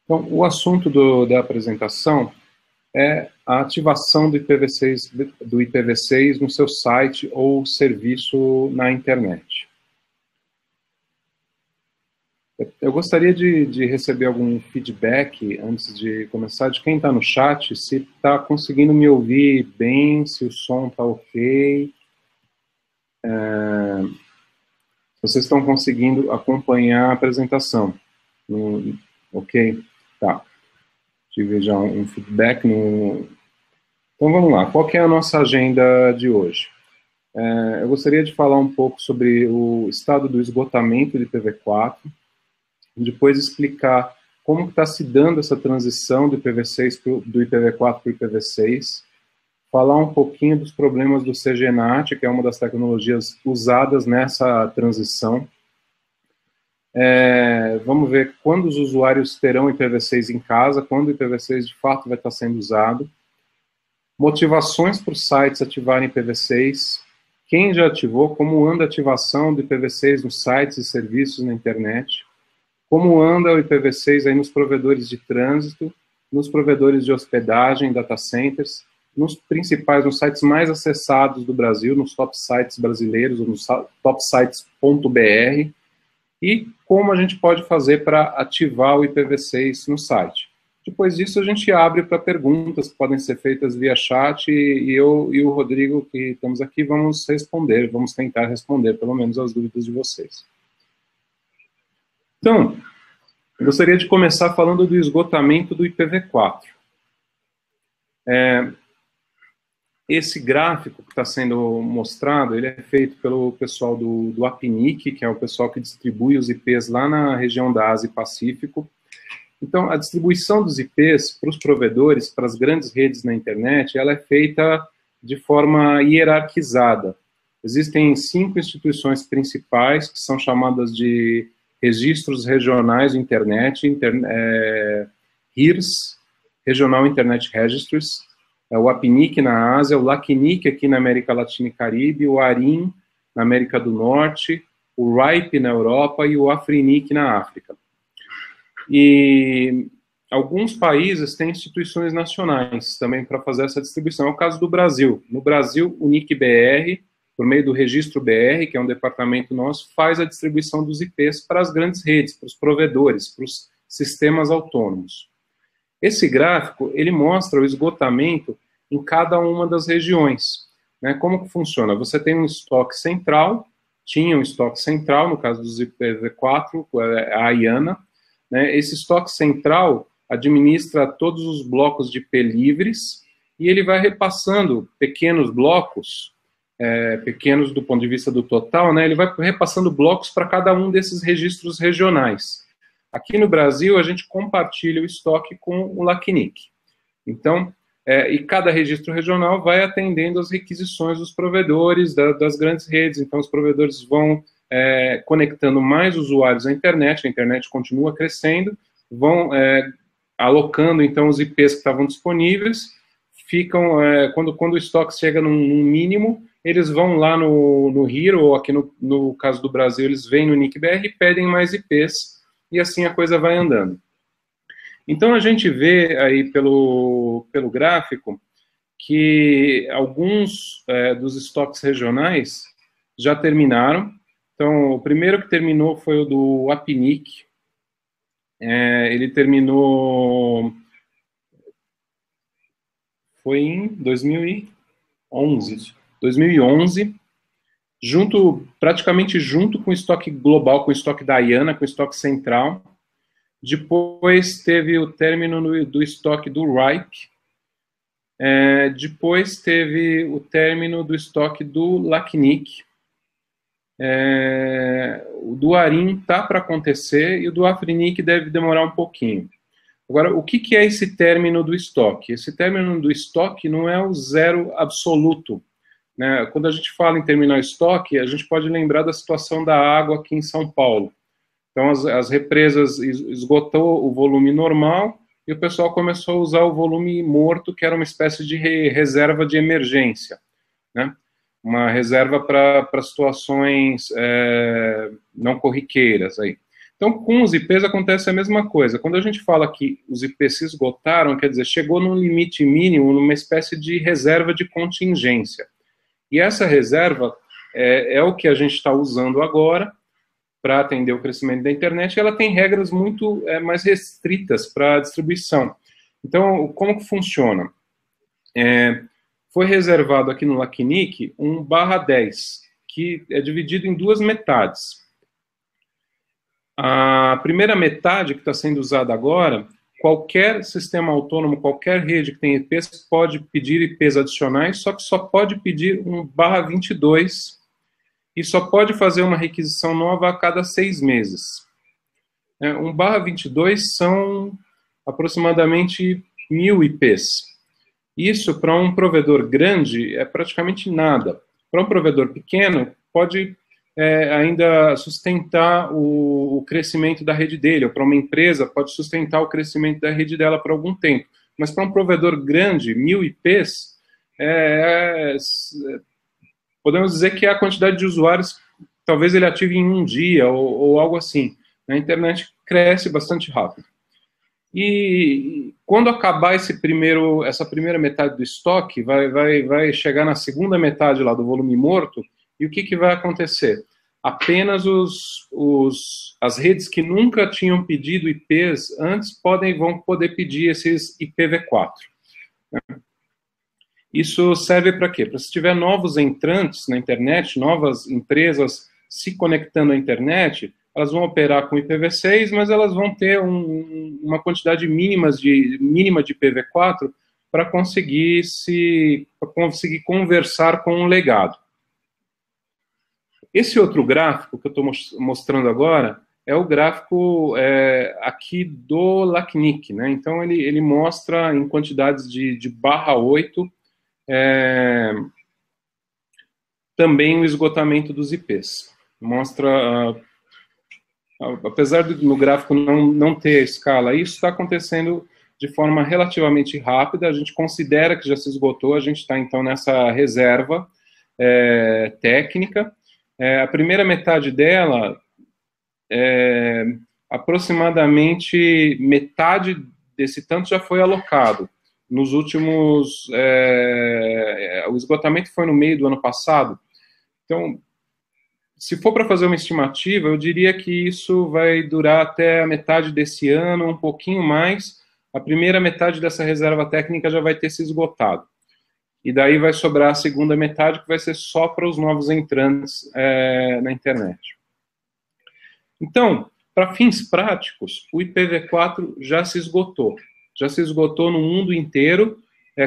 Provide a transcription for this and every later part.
Então, o assunto da apresentação é a ativação do IPv6 no seu site ou serviço na internet. Eu gostaria de receber algum feedback, antes de começar, de quem está no chat, se está conseguindo me ouvir bem, se o som está ok. Vocês estão conseguindo acompanhar a apresentação. Ok? Tá. Tive já um feedback. Então vamos lá. Qual que é a nossa agenda de hoje? Eu gostaria de falar um pouco sobre o estado do esgotamento de IPv4, depois explicar como está se dando essa transição do IPv4 para o IPv6, falar um pouquinho dos problemas do CGNAT, que é uma das tecnologias usadas nessa transição. Vamos ver quando os usuários terão IPv6 em casa, quando o IPv6 de fato vai estar sendo usado. Motivações para os sites ativarem IPv6. Quem já ativou, como anda a ativação do IPv6 nos sites e serviços na internet. Como anda o IPv6 aí nos provedores de trânsito, nos provedores de hospedagem, data centers, nos sites mais acessados do Brasil, nos top sites brasileiros, ou nos topsites.br, e como a gente pode fazer para ativar o IPv6 no site. Depois disso, a gente abre para perguntas que podem ser feitas via chat, e eu e o Rodrigo, que estamos aqui, vamos tentar responder, pelo menos, as dúvidas de vocês. Então, eu gostaria de começar falando do esgotamento do IPv4. Esse gráfico que está sendo mostrado, ele é feito pelo pessoal do APNIC, que é o pessoal que distribui os IPs lá na região da Ásia e Pacífico. Então, a distribuição dos IPs para os provedores, para as grandes redes na internet, ela é feita de forma hierarquizada. Existem 5 instituições principais, que são chamadas de Registros Regionais de Internet, RIRS, Regional Internet Registries, o APNIC na Ásia, o LACNIC aqui na América Latina e Caribe, o ARIN na América do Norte, o RIPE na Europa e o AFRINIC na África. E alguns países têm instituições nacionais também para fazer essa distribuição. É o caso do Brasil. No Brasil, o NIC-BR, por meio do Registro BR, que é um departamento nosso, faz a distribuição dos IPs para as grandes redes, para os provedores, para os sistemas autônomos. Esse gráfico, ele mostra o esgotamento em cada uma das regiões. Né? Como que funciona? Você tem um estoque central, tinha um estoque central, no caso dos IPv4, a IANA. Né? Esse estoque central administra todos os blocos de IP livres, e ele vai repassando pequenos blocos, pequenos do ponto de vista do total, né? Ele vai repassando blocos para cada um desses registros regionais. Aqui no Brasil, a gente compartilha o estoque com o LACNIC. Então, e cada registro regional vai atendendo às requisições dos provedores, das grandes redes. Então, os provedores vão conectando mais usuários à internet, a internet continua crescendo, vão alocando, então, os IPs que estavam disponíveis, ficam, quando o estoque chega num mínimo, eles vão lá no RIR, ou aqui no caso do Brasil, eles vêm no NIC-BR e pedem mais IPs, e assim a coisa vai andando. Então, a gente vê aí pelo gráfico que alguns dos estoques regionais já terminaram. Então, o primeiro que terminou foi o do APNIC. Ele terminou... Foi em 2011. Praticamente junto com o estoque global, com o estoque da IANA, com o estoque central. Depois teve o término do estoque do RIPE. Depois teve o término do estoque do LACNIC. O do ARIN está para acontecer e o do AFRINIC deve demorar um pouquinho. Agora, o que é esse término do estoque? Esse término do estoque não é o zero absoluto. Né? Quando a gente fala em terminar o estoque, a gente pode lembrar da situação da água aqui em São Paulo. Então, as represas esgotou o volume normal e o pessoal começou a usar o volume morto, que era uma espécie de reserva de emergência. Né? Uma reserva para situações não corriqueiras. Aí. Então, com os IPs acontece a mesma coisa. Quando a gente fala que os IPs se esgotaram, quer dizer, chegou num limite mínimo, numa espécie de reserva de contingência. E essa reserva é o que a gente está usando agora para atender o crescimento da internet, e ela tem regras muito mais restritas para a distribuição. Então, como que funciona? Foi reservado aqui no LACNIC um /10, que é dividido em duas metades. A primeira metade, que está sendo usada agora, qualquer sistema autônomo, qualquer rede que tem IPs, pode pedir IPs adicionais, só que só pode pedir um /22 e só pode fazer uma requisição nova a cada 6 meses. Um /22 são aproximadamente 1000 IPs. Isso, para um provedor grande, é praticamente nada. Para um provedor pequeno, pode ainda sustentar o crescimento da rede dele, ou para uma empresa, pode sustentar o crescimento da rede dela por algum tempo. Mas para um provedor grande, 1000 IPs, podemos dizer que é a quantidade de usuários, talvez ele ative em um dia, ou algo assim. A internet cresce bastante rápido. E quando acabar essa primeira metade do estoque, vai chegar na segunda metade lá do volume morto, e o que vai acontecer? Apenas as redes que nunca tinham pedido IPs antes vão poder pedir esses IPv4. Isso serve para quê? Para se tiver novos entrantes na internet, novas empresas se conectando à internet, elas vão operar com IPv6, mas elas vão ter uma quantidade mínima de IPv4 para conseguir conversar com o legado. Esse outro gráfico que eu estou mostrando agora é o gráfico aqui do LACNIC, né? Então ele mostra em quantidades de /8 também o esgotamento dos IPs. Mostra, apesar no gráfico não ter a escala, isso está acontecendo de forma relativamente rápida, a gente considera que já se esgotou, a gente está então nessa reserva técnica. A primeira metade dela, aproximadamente metade desse tanto já foi alocado. Nos últimos... o esgotamento foi no meio do ano passado. Então, se for para fazer uma estimativa, eu diria que isso vai durar até a metade desse ano, um pouquinho mais. A primeira metade dessa reserva técnica já vai ter se esgotado. E daí vai sobrar a segunda metade, que vai ser só para os novos entrantes na internet. Então, para fins práticos, o IPv4 já se esgotou. Já se esgotou no mundo inteiro,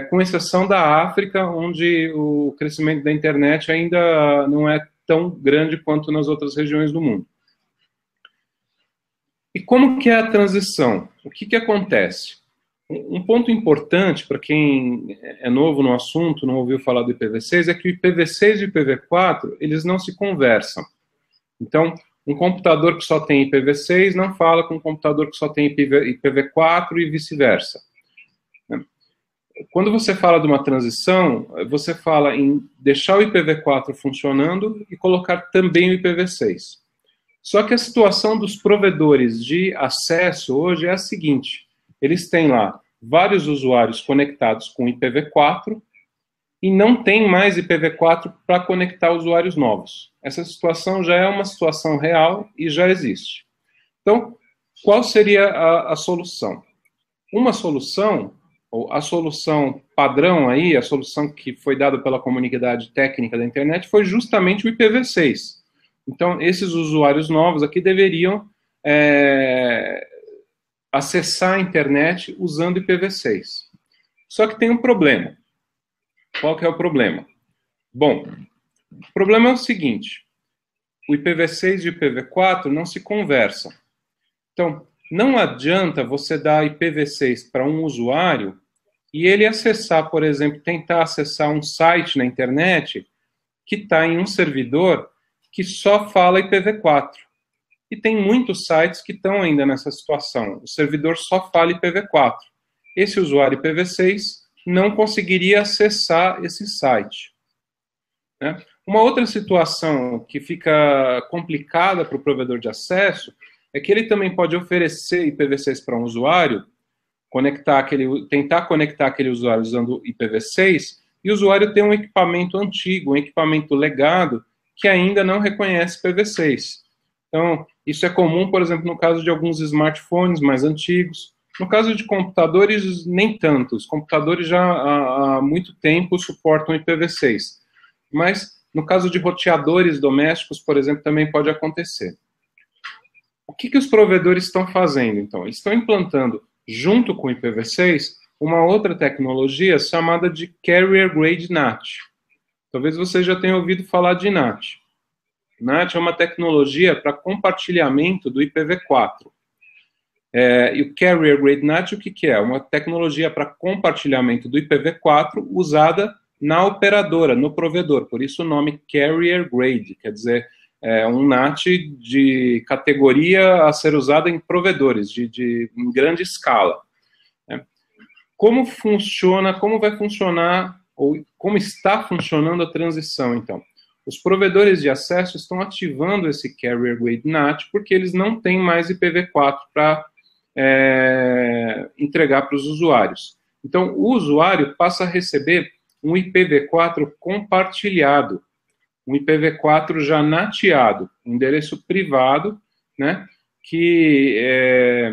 com exceção da África, onde o crescimento da internet ainda não é tão grande quanto nas outras regiões do mundo. E como que é a transição? O que acontece? Um ponto importante para quem é novo no assunto, não ouviu falar do IPv6, é que o IPv6 e o IPv4, eles não se conversam. Então, um computador que só tem IPv6 não fala com um computador que só tem IPv4 e vice-versa. Quando você fala de uma transição, você fala em deixar o IPv4 funcionando e colocar também o IPv6. Só que a situação dos provedores de acesso hoje é a seguinte: eles têm lá vários usuários conectados com IPv4 e não tem mais IPv4 para conectar usuários novos. Essa situação já é uma situação real e já existe. Então, qual seria a solução? Uma solução, ou a solução padrão aí, a solução que foi dada pela comunidade técnica da internet, foi justamente o IPv6. Então, esses usuários novos aqui deveriam acessar a internet usando IPv6. Só que tem um problema. Qual que é o problema? Bom, o problema é o seguinte: o IPv6 e o IPv4 não se conversam. Então, não adianta você dar IPv6 para um usuário e ele acessar, por exemplo, tentar acessar um site na internet que está em um servidor que só fala IPv4. E tem muitos sites que estão ainda nessa situação. O servidor só fala IPv4. Esse usuário IPv6 não conseguiria acessar esse site. Né? Uma outra situação que fica complicada para o provedor de acesso é que ele também pode oferecer IPv6 para um usuário, tentar conectar aquele usuário usando IPv6, e o usuário tem um equipamento antigo, um equipamento legado, que ainda não reconhece IPv6. Então, isso é comum, por exemplo, no caso de alguns smartphones mais antigos. No caso de computadores, nem tanto. Os computadores já há muito tempo suportam IPv6. Mas, no caso de roteadores domésticos, por exemplo, também pode acontecer. O que os provedores estão fazendo, então? Eles estão implantando, junto com o IPv6, uma outra tecnologia chamada de Carrier Grade NAT. Talvez você já tenha ouvido falar de NAT. NAT é uma tecnologia para compartilhamento do IPv4. E o Carrier Grade NAT, o que é? Uma tecnologia para compartilhamento do IPv4 usada na operadora, no provedor. Por isso o nome Carrier Grade, quer dizer, um NAT de categoria a ser usada em provedores, em grande escala. Como funciona, como vai funcionar, ou como está funcionando a transição, então? Os provedores de acesso estão ativando esse Carrier Grade NAT porque eles não têm mais IPv4 para entregar para os usuários. Então, o usuário passa a receber um IPv4 compartilhado, um IPv4 já nateado, um endereço privado, né, que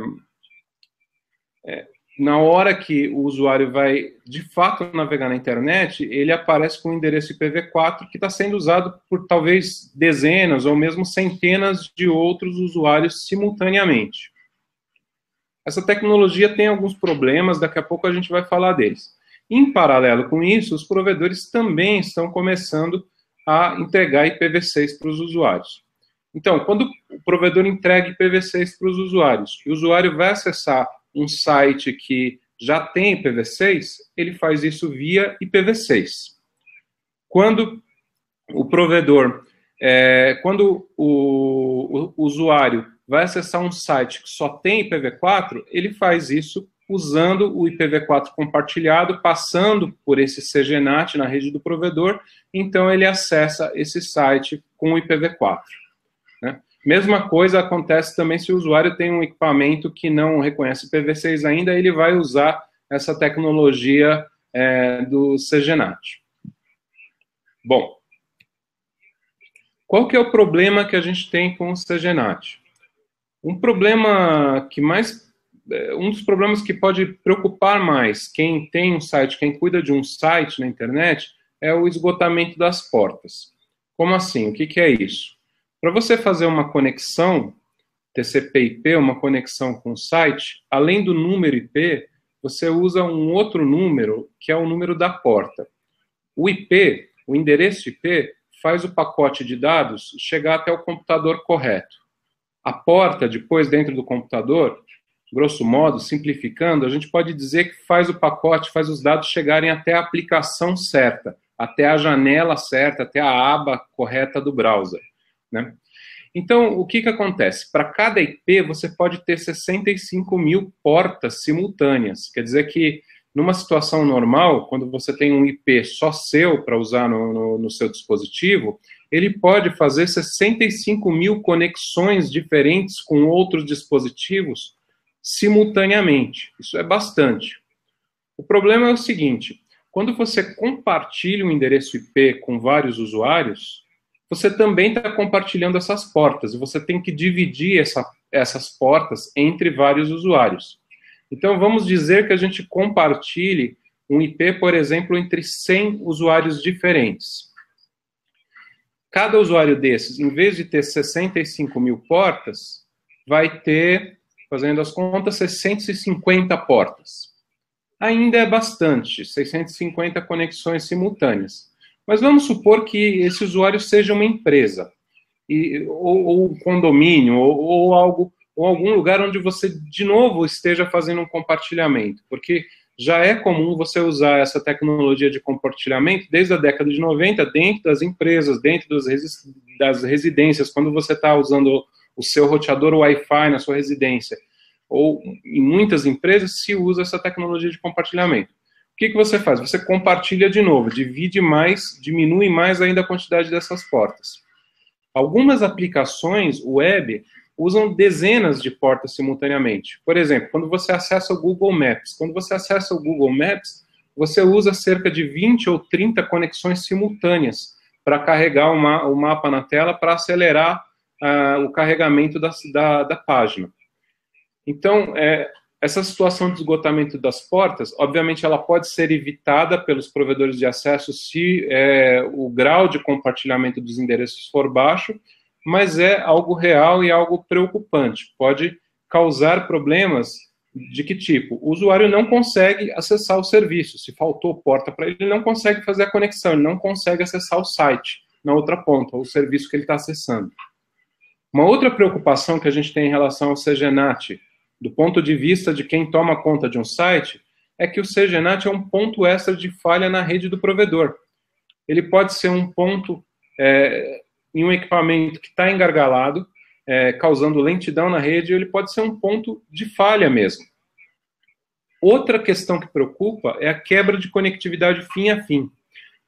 na hora que o usuário vai, de fato, navegar na internet, ele aparece com o endereço IPv4 que está sendo usado por talvez dezenas ou mesmo centenas de outros usuários simultaneamente. Essa tecnologia tem alguns problemas, daqui a pouco a gente vai falar deles. Em paralelo com isso, os provedores também estão começando a entregar IPv6 para os usuários. Então, quando o provedor entrega IPv6 para os usuários, e o usuário vai acessar um site que já tem IPv6, ele faz isso via IPv6. Quando o provedor, quando o usuário vai acessar um site que só tem IPv4, ele faz isso usando o IPv4 compartilhado, passando por esse CGNAT na rede do provedor, então ele acessa esse site com o IPv4. Né? Mesma coisa acontece também se o usuário tem um equipamento que não reconhece IPv6 ainda, ele vai usar essa tecnologia do CGNAT. Bom, qual que é o problema que a gente tem com o CGNAT? Um dos problemas que pode preocupar mais quem tem um site, quem cuida de um site na internet, é o esgotamento das portas. Como assim? O que é isso? Para você fazer uma conexão TCP/IP, uma conexão com o site, além do número IP, você usa um outro número, que é o número da porta. O IP, o endereço IP, faz o pacote de dados chegar até o computador correto. A porta, depois, dentro do computador, grosso modo, simplificando, a gente pode dizer que faz o pacote, faz os dados chegarem até a aplicação certa, até a janela certa, até a aba correta do browser. Né? Então, o que acontece? Para cada IP, você pode ter 65 mil portas simultâneas. Quer dizer que, numa situação normal, quando você tem um IP só seu para usar no seu dispositivo, ele pode fazer 65 mil conexões diferentes com outros dispositivos simultaneamente. Isso é bastante. O problema é o seguinte, quando você compartilha um endereço IP com vários usuários, você também está compartilhando essas portas, e você tem que dividir essas portas entre vários usuários. Então, vamos dizer que a gente compartilhe um IP, por exemplo, entre 100 usuários diferentes. Cada usuário desses, em vez de ter 65 mil portas, vai ter, fazendo as contas, 650 portas. Ainda é bastante, 650 conexões simultâneas. Mas vamos supor que esse usuário seja uma empresa, ou um condomínio, ou algum lugar onde você, de novo, esteja fazendo um compartilhamento, porque já é comum você usar essa tecnologia de compartilhamento desde a década de 90, dentro das empresas, dentro das residências, quando você está usando o seu roteador Wi-Fi na sua residência, ou em muitas empresas se usa essa tecnologia de compartilhamento. O que você faz? Você compartilha de novo, divide mais, diminui mais ainda a quantidade dessas portas. Algumas aplicações web usam dezenas de portas simultaneamente. Por exemplo, quando você acessa o Google Maps. Quando você acessa o Google Maps, você usa cerca de 20 ou 30 conexões simultâneas para carregar o mapa na tela para acelerar o carregamento da página. Então, essa situação de esgotamento das portas, obviamente, ela pode ser evitada pelos provedores de acesso se o grau de compartilhamento dos endereços for baixo, mas é algo real e algo preocupante. Pode causar problemas de que tipo? O usuário não consegue acessar o serviço. Se faltou porta para ele, ele não consegue fazer a conexão, ele não consegue acessar o site na outra ponta, o serviço que ele está acessando. Uma outra preocupação que a gente tem em relação ao CGNAT, do ponto de vista de quem toma conta de um site, é que o CGNAT é um ponto extra de falha na rede do provedor. Ele pode ser um ponto em um equipamento que está engargalado, causando lentidão na rede, ele pode ser um ponto de falha mesmo. Outra questão que preocupa é a quebra de conectividade fim a fim.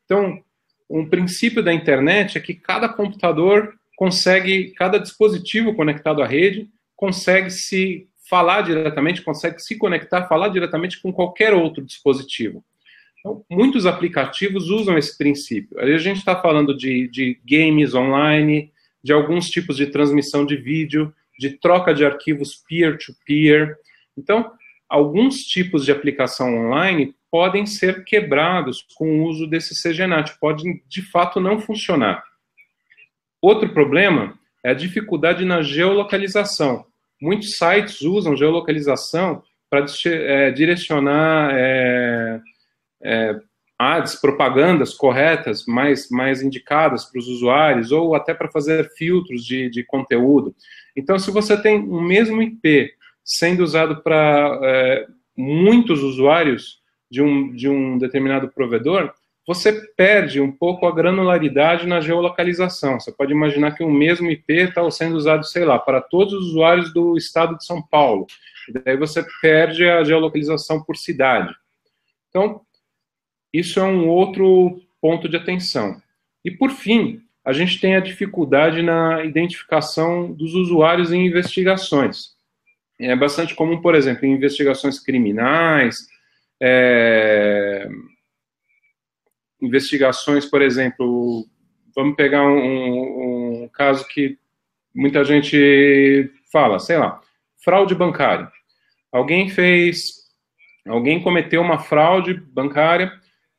Então, um princípio da internet é que cada computador consegue, cada dispositivo conectado à rede, consegue se falar diretamente, consegue se conectar, falar diretamente com qualquer outro dispositivo. Então, muitos aplicativos usam esse princípio. A gente está falando de games online, de alguns tipos de transmissão de vídeo, de troca de arquivos peer-to-peer. Então, alguns tipos de aplicação online podem ser quebrados com o uso desse CGNAT, podem, de fato, não funcionar. Outro problema é a dificuldade na geolocalização. Muitos sites usam geolocalização para direcionar ads, propagandas corretas, mais indicadas para os usuários, ou até para fazer filtros de conteúdo. Então, se você tem o mesmo IP sendo usado para muitos usuários de um determinado provedor, você perde um pouco a granularidade na geolocalização. Você pode imaginar que o mesmo IP está sendo usado, sei lá, para todos os usuários do estado de São Paulo. E daí você perde a geolocalização por cidade. Então, isso é um outro ponto de atenção. E, por fim, a gente tem a dificuldade na identificação dos usuários em investigações. É bastante comum, por exemplo, em investigações criminais, investigações, por exemplo, vamos pegar um caso que muita gente fala, sei lá, fraude bancária. Alguém cometeu uma fraude bancária,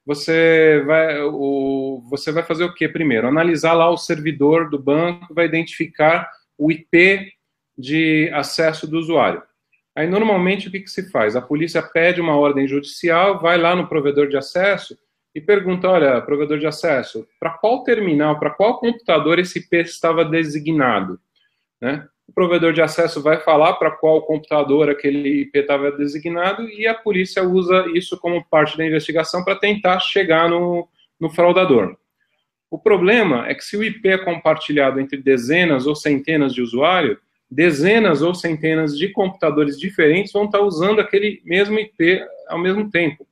você vai fazer o quê primeiro? Analisar lá o servidor do banco, vai identificar o IP de acesso do usuário. Aí, normalmente, o que se faz? A polícia pede uma ordem judicial, vai lá no provedor de acesso e pergunta, olha, provedor de acesso, para qual terminal, para qual computador esse IP estava designado? Né? O provedor de acesso vai falar para qual computador aquele IP estava designado e a polícia usa isso como parte da investigação para tentar chegar no fraudador. O problema é que se o IP é compartilhado entre dezenas ou centenas de usuários, dezenas ou centenas de computadores diferentes vão estar usando aquele mesmo IP ao mesmo tempo.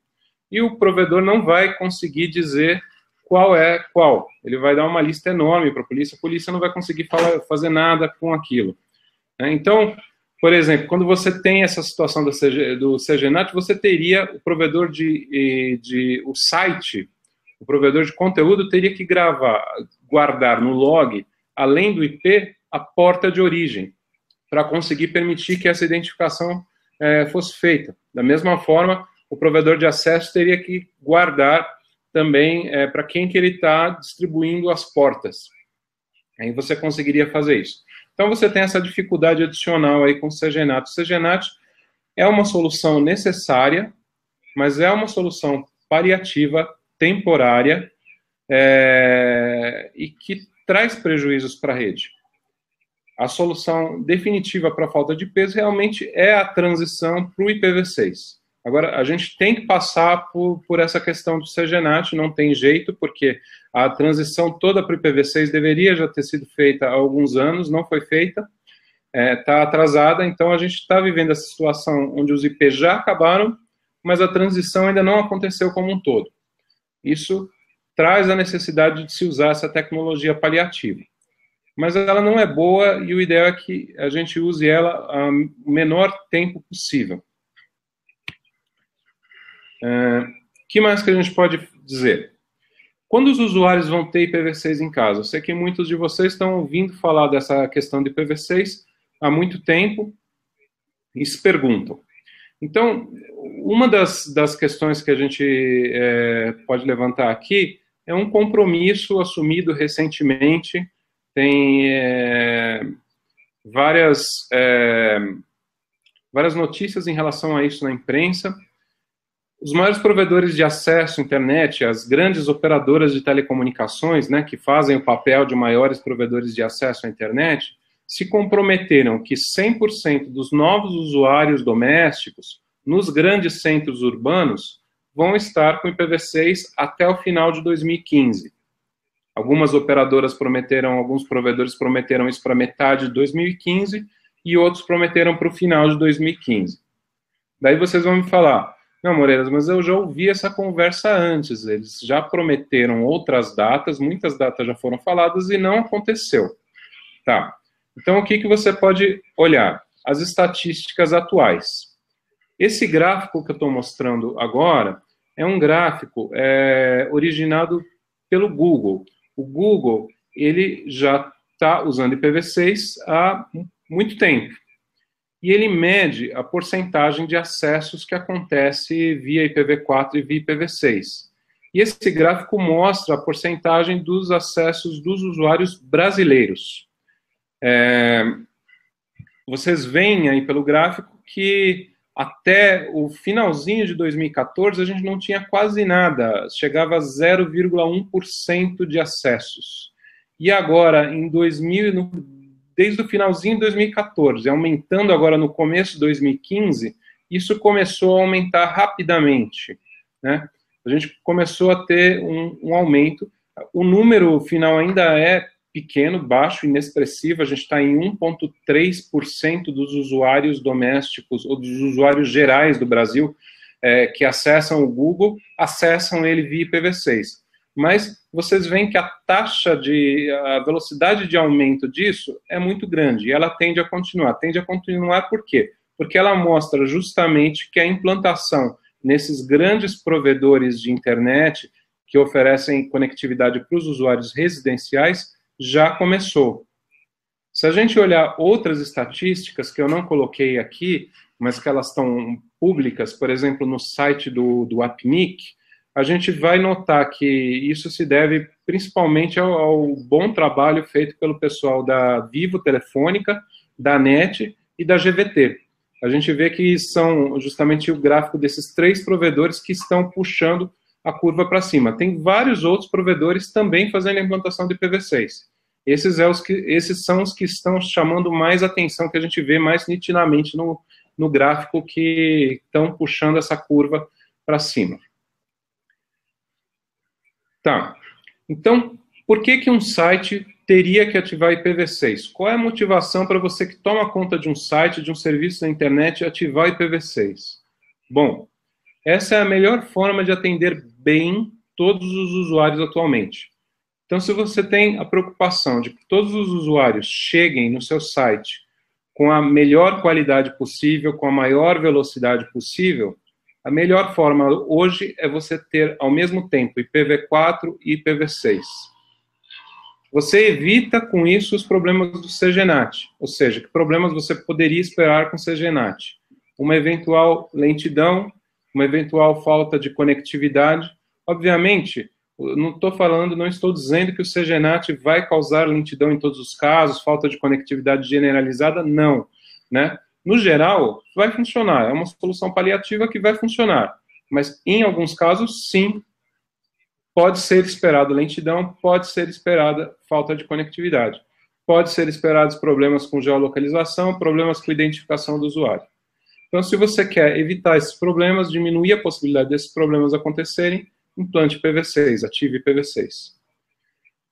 E o provedor não vai conseguir dizer qual é qual. Ele vai dar uma lista enorme para a polícia não vai conseguir fazer nada com aquilo. Então, por exemplo, quando você tem essa situação do CGNAT, você teria o provedor o site, o provedor de conteúdo teria que guardar no log, além do IP, a porta de origem, para conseguir permitir que essa identificação fosse feita. Da mesma forma, o provedor de acesso teria que guardar também para quem que ele está distribuindo as portas. Aí você conseguiria fazer isso. Então, você tem essa dificuldade adicional aí com o CGNAT. O CGNAT é uma solução necessária, mas é uma solução paliativa, temporária, e que traz prejuízos para a rede. A solução definitiva para a falta de peso realmente é a transição para o IPv6. Agora, a gente tem que passar por essa questão do CGNAT, não tem jeito, porque a transição toda para o IPv6 deveria já ter sido feita há alguns anos, não foi feita, está atrasada, então a gente está vivendo essa situação onde os IPs já acabaram, mas a transição ainda não aconteceu como um todo. Isso traz a necessidade de se usar essa tecnologia paliativa. mas ela não é boa e o ideal é que a gente use ela o menor tempo possível. Que mais que a gente pode dizer? Quando os usuários vão ter IPv6 em casa? Eu sei que muitos de vocês estão ouvindo falar dessa questão de IPv6 há muito tempo e se perguntam. Então, uma das questões que a gente pode levantar aqui é um compromisso assumido recentemente, tem várias notícias em relação a isso na imprensa. Os maiores provedores de acesso à internet, as grandes operadoras de telecomunicações, né, que fazem o papel de maiores provedores de acesso à internet, se comprometeram que 100% dos novos usuários domésticos nos grandes centros urbanos vão estar com IPv6 até o final de 2015. Algumas operadoras alguns provedores prometeram isso para metade de 2015 e outros prometeram para o final de 2015. Daí vocês vão me falar, não, Moreiras, mas eu já ouvi essa conversa antes, eles já prometeram outras datas, muitas datas já foram faladas e não aconteceu. Tá, então o que você pode olhar? As estatísticas atuais. Esse gráfico que eu estou mostrando agora é um gráfico originado pelo Google. O Google, ele já está usando IPv6 há muito tempo. E ele mede a porcentagem de acessos que acontece via IPv4 e via IPv6. E esse gráfico mostra a porcentagem dos acessos dos usuários brasileiros. Vocês veem aí pelo gráfico que até o finalzinho de 2014 a gente não tinha quase nada, chegava a 0,1% de acessos. E agora, desde o finalzinho de 2014, aumentando agora no começo de 2015, isso começou a aumentar rapidamente, né? A gente começou a ter um aumento. O número final ainda é pequeno, baixo, inexpressivo. A gente está em 1,3% dos usuários domésticos, ou dos usuários gerais do Brasil, que acessam o Google, acessam ele via IPv6. Mas vocês veem que a velocidade de aumento disso é muito grande, e ela tende a continuar. Tende a continuar por quê? Porque ela mostra justamente que a implantação nesses grandes provedores de internet que oferecem conectividade para os usuários residenciais já começou. Se a gente olhar outras estatísticas que eu não coloquei aqui, mas que elas estão públicas, por exemplo, no site do APNIC, a gente vai notar que isso se deve principalmente ao bom trabalho feito pelo pessoal da Vivo Telefônica, da NET e da GVT. A gente vê que são justamente o gráfico desses 3 provedores que estão puxando a curva para cima. Tem vários outros provedores também fazendo a implantação de IPv6. Esses são os que estão chamando mais atenção, que a gente vê mais nitidamente no gráfico, que estão puxando essa curva para cima. Tá, então, por que um site teria que ativar IPv6? Qual é a motivação para você que toma conta de um site, de um serviço na internet, ativar IPv6? Bom, essa é a melhor forma de atender bem todos os usuários atualmente. Então, se você tem a preocupação de que todos os usuários cheguem no seu site com a melhor qualidade possível, com a maior velocidade possível, a melhor forma hoje é você ter, ao mesmo tempo, IPv4 e IPv6. Você evita, com isso, os problemas do CGNAT. Ou seja, que problemas você poderia esperar com o CGNAT? Uma eventual lentidão, uma eventual falta de conectividade. Obviamente, não estou dizendo que o CGNAT vai causar lentidão em todos os casos, falta de conectividade generalizada, não, né? No geral, vai funcionar, é uma solução paliativa que vai funcionar, mas em alguns casos, sim, pode ser esperado lentidão, pode ser esperada falta de conectividade, pode ser esperados problemas com geolocalização, problemas com identificação do usuário. Então, se você quer evitar esses problemas, diminuir a possibilidade desses problemas acontecerem, implante IPv6, ative IPv6.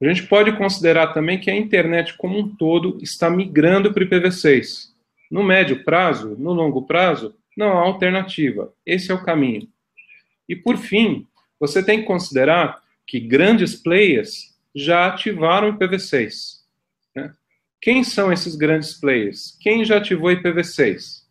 A gente pode considerar também que a internet como um todo está migrando para o IPv6. No médio prazo, no longo prazo, não há alternativa. Esse é o caminho. E, por fim, você tem que considerar que grandes players já ativaram o IPv6. Né? Quem são esses grandes players? Quem já ativou IPv6?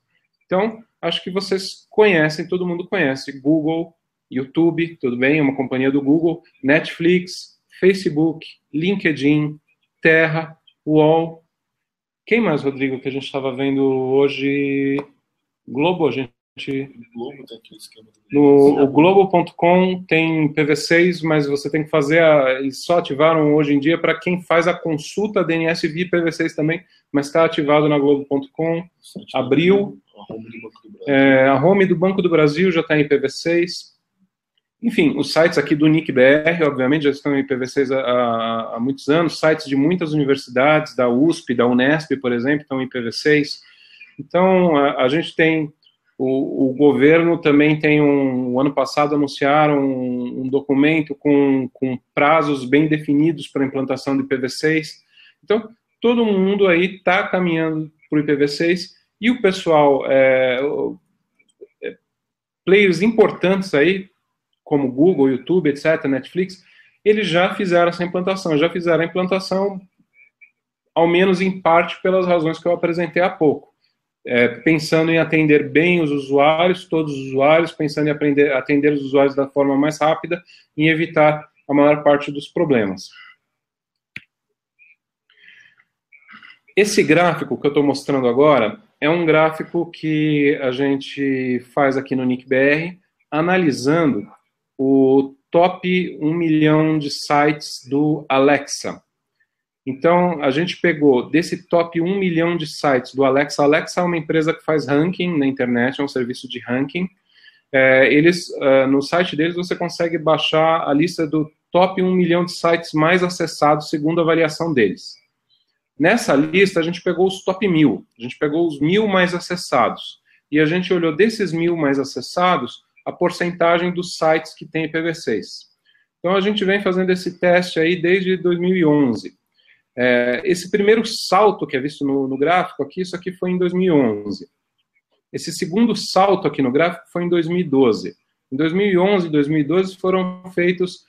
Então, acho que vocês conhecem, todo mundo conhece, Google, YouTube, tudo bem, é uma companhia do Google, Netflix, Facebook, LinkedIn, Terra, UOL. Quem mais, Rodrigo, que a gente estava vendo hoje? Globo, a gente... Globo tem aquele esquema o Globo.com tem IPv6, mas você tem que fazer eles só ativaram hoje em dia para quem faz a consulta DNS via IPv6 também, mas está ativado na Globo.com. Abriu. A home do Banco do Brasil já está em IPv6. Enfim, os sites aqui do NIC-BR, obviamente, já estão em IPv6 há muitos anos. Sites de muitas universidades, da USP, da Unesp, por exemplo, estão em IPv6. Então, a gente tem... O governo também tem o ano passado anunciaram um documento com prazos bem definidos para a implantação do IPv6. Então, todo mundo aí está caminhando para o IPv6 e o pessoal, players importantes aí, como Google, YouTube, etc., Netflix, eles já fizeram essa implantação, já fizeram a implantação, ao menos em parte, pelas razões que eu apresentei há pouco. Pensando em atender bem os usuários, todos os usuários, pensando em atender os usuários da forma mais rápida e evitar a maior parte dos problemas. Esse gráfico que eu estou mostrando agora é um gráfico que a gente faz aqui no NIC-BR, analisando o top 1 milhão de sites do Alexa. Então, a gente pegou desse top 1 milhão de sites do Alexa. A Alexa é uma empresa que faz ranking na internet, é um serviço de ranking. No site deles você consegue baixar a lista do top 1 milhão de sites mais acessados, segundo a avaliação deles. Nessa lista, a gente pegou os top 1000. A gente pegou os 1000 mais acessados. E a gente olhou desses 1000 mais acessados, a porcentagem dos sites que tem IPv6. Então, a gente vem fazendo esse teste aí desde 2011. Esse primeiro salto que é visto no gráfico aqui, isso aqui foi em 2011. Esse segundo salto aqui no gráfico foi em 2012. Em 2011 e 2012 foram feitos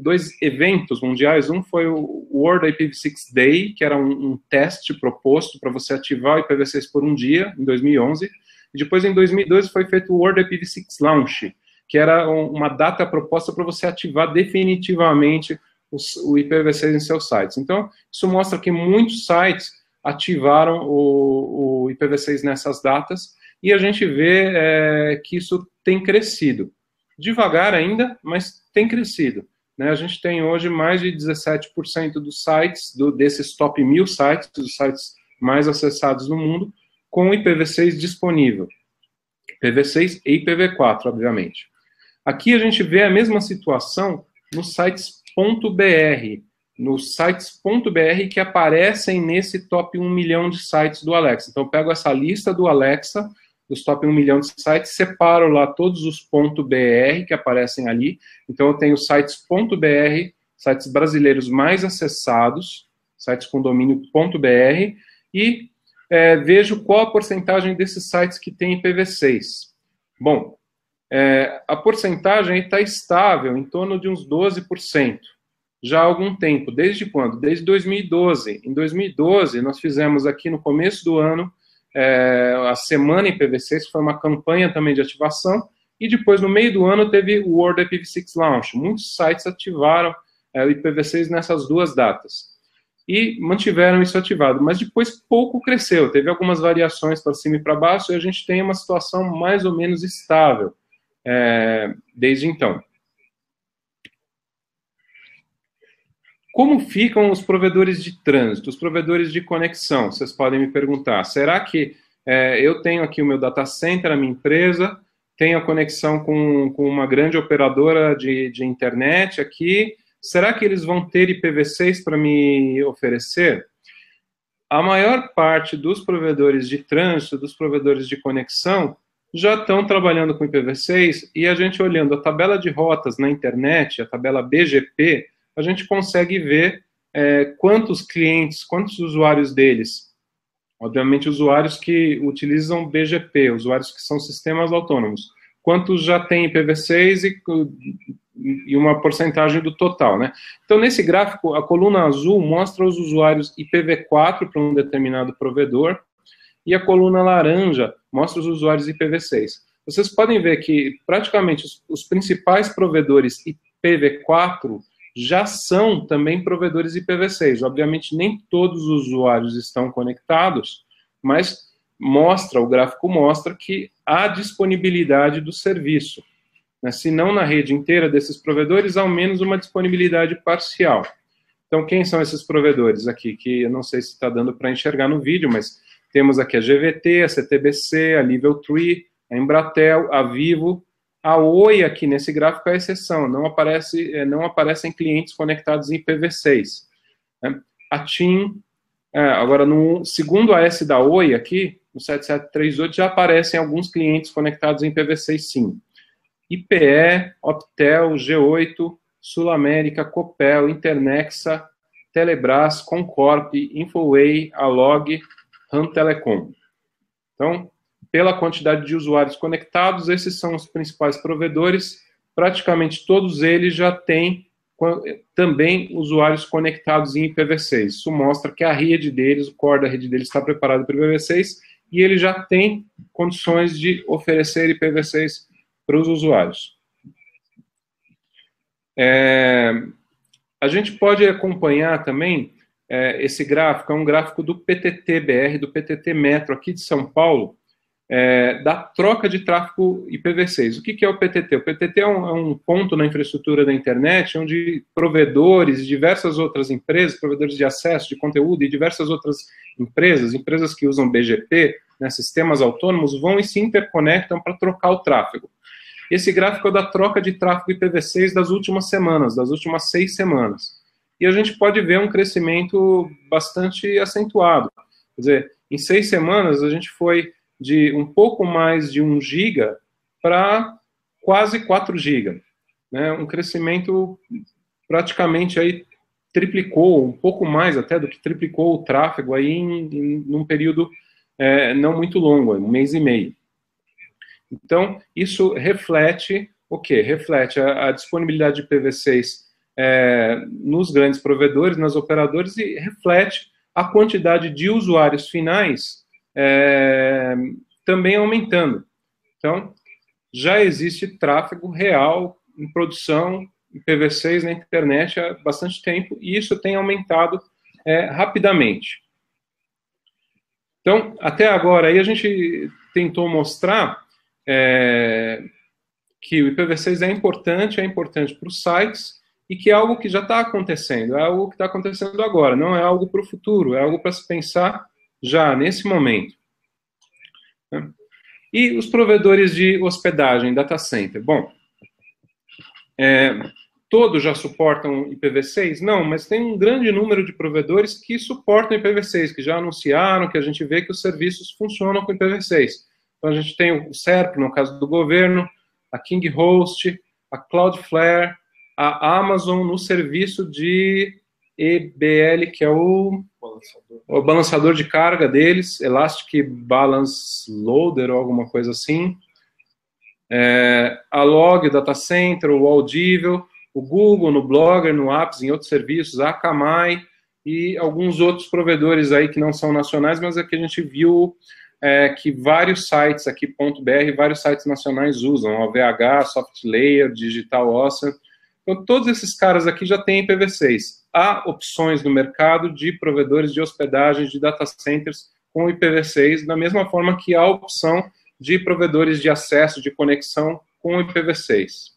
dois eventos mundiais. Um foi o World IPv6 Day, que era um teste proposto para você ativar o IPv6 por um dia, em 2011. E depois, em 2012, foi feito o World IPv6 Launch, que era uma data proposta para você ativar definitivamente o IPv6 em seus sites. Então, isso mostra que muitos sites ativaram o IPv6 nessas datas, e a gente vê que isso tem crescido. Devagar ainda, mas tem crescido. Né? A gente tem hoje mais de 17% dos sites, desses top 1000 sites, dos sites mais acessados no mundo, com IPv6 disponível. IPv6 e IPv4, obviamente. Aqui a gente vê a mesma situação nos sites .br, nos sites .br que aparecem nesse top 1 milhão de sites do Alexa. Então, eu pego essa lista do Alexa, dos top 1 milhão de sites, separo lá todos os .br que aparecem ali. Então, eu tenho sites .br, sites brasileiros mais acessados, sites com domínio .br, e vejo qual a porcentagem desses sites que tem IPv6. Bom, a porcentagem está estável, em torno de uns 12%, já há algum tempo. Desde quando? Desde 2012. Em 2012, nós fizemos aqui no começo do ano a Semana IPv6, que foi uma campanha também de ativação, e depois, no meio do ano, teve o World IPv6 Launch. Muitos sites ativaram o IPv6 nessas duas datas. E mantiveram isso ativado, mas depois pouco cresceu. Teve algumas variações para cima e para baixo, e a gente tem uma situação mais ou menos estável desde então. Como ficam os provedores de trânsito, os provedores de conexão? Vocês podem me perguntar. Será que eu tenho aqui o meu data center, a minha empresa, tenho a conexão com uma grande operadora de internet aqui, será que eles vão ter IPv6 para me oferecer? A maior parte dos provedores de trânsito, dos provedores de conexão, já estão trabalhando com IPv6, e a gente olhando a tabela de rotas na internet, a tabela BGP, a gente consegue ver quantos clientes, quantos usuários deles, obviamente usuários que utilizam BGP, usuários que são sistemas autônomos, quantos já têm IPv6 e e uma porcentagem do total, né? Então, nesse gráfico, a coluna azul mostra os usuários IPv4 para um determinado provedor, e a coluna laranja mostra os usuários IPv6. Vocês podem ver que praticamente os principais provedores IPv4 já são também provedores IPv6. Obviamente, nem todos os usuários estão conectados, mas o gráfico mostra que há disponibilidade do serviço. Se não na rede inteira desses provedores, ao menos uma disponibilidade parcial. Então, quem são esses provedores aqui? Que eu não sei se está dando para enxergar no vídeo, mas temos aqui a GVT, a CTBC, a Level 3, a Embratel, a Vivo. A Oi aqui nesse gráfico é a exceção, não aparecem clientes conectados em IPv6. A TIM, agora, segundo a S da Oi aqui, no 7738, já aparecem alguns clientes conectados em IPv6 sim. IPE, Optel, G8, Sul América, Copel, Internexa, Telebrás, Concorp, Infoway, Alog, RAM Telecom. Então, pela quantidade de usuários conectados, esses são os principais provedores. Praticamente todos eles já têm também usuários conectados em IPv6. Isso mostra que a rede deles, o core da rede deles está preparado para IPv6 e ele já tem condições de oferecer IPv6 para os usuários. A gente pode acompanhar também esse gráfico, é um gráfico do PTT-BR, do PTT Metro aqui de São Paulo, da troca de tráfego IPv6. O que é o PTT? O PTT é um ponto na infraestrutura da internet onde provedores e diversas outras empresas, provedores de acesso, de conteúdo e diversas outras empresas que usam BGP, né, sistemas autônomos, vão e se interconectam para trocar o tráfego. Esse gráfico é da troca de tráfego IPv6 das últimas semanas, das últimas 6 semanas. E a gente pode ver um crescimento bastante acentuado. Quer dizer, em 6 semanas a gente foi de um pouco mais de 1 giga para quase 4 giga. Né? Um crescimento praticamente aí triplicou, um pouco mais até do que triplicou o tráfego aí num período não muito longo, 1 mês e meio. Então, isso reflete o quê? Reflete a disponibilidade de IPv6 nos grandes provedores, nas operadoras, e reflete a quantidade de usuários finais também aumentando. Então, já existe tráfego real em produção IPv6 na internet há bastante tempo, e isso tem aumentado rapidamente. Então, até agora, aí a gente tentou mostrar que o IPv6 é importante para os sites, e que é algo que já está acontecendo, é algo que está acontecendo agora, não é algo para o futuro, é algo para se pensar já, nesse momento. E os provedores de hospedagem, data center? Bom, todos já suportam IPv6? Não, mas tem um grande número de provedores que suportam IPv6, que já anunciaram, que a gente vê que os serviços funcionam com IPv6. Então, a gente tem o SERP, no caso do governo, a King Host, a Cloudflare, a Amazon no serviço de EBL, que é o balançador de carga deles, Elastic Balance Loader ou alguma coisa assim. A Log, Data Center, o Audible, o Google no Blogger, no Apps, em outros serviços, a Akamai e alguns outros provedores aí que não são nacionais, mas é que a gente viu que vários sites aqui, .br, vários sites nacionais usam, a VH, SoftLayer, Digital Ocean. Então, todos esses caras aqui já têm IPv6. Há opções no mercado de provedores de hospedagem de data centers com IPv6, da mesma forma que há a opção de provedores de acesso, de conexão com IPv6.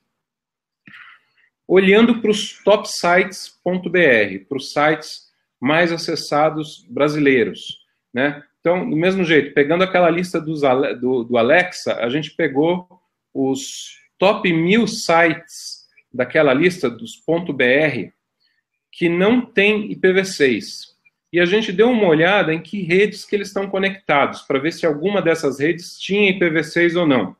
Olhando para os top sites.br, para os sites mais acessados brasileiros, né? Então, do mesmo jeito, pegando aquela lista do Alexa, a gente pegou os top 1000 sites daquela lista dos .br que não tem IPv6. E a gente deu uma olhada em que redes que eles estão conectados, para ver se alguma dessas redes tinha IPv6 ou não.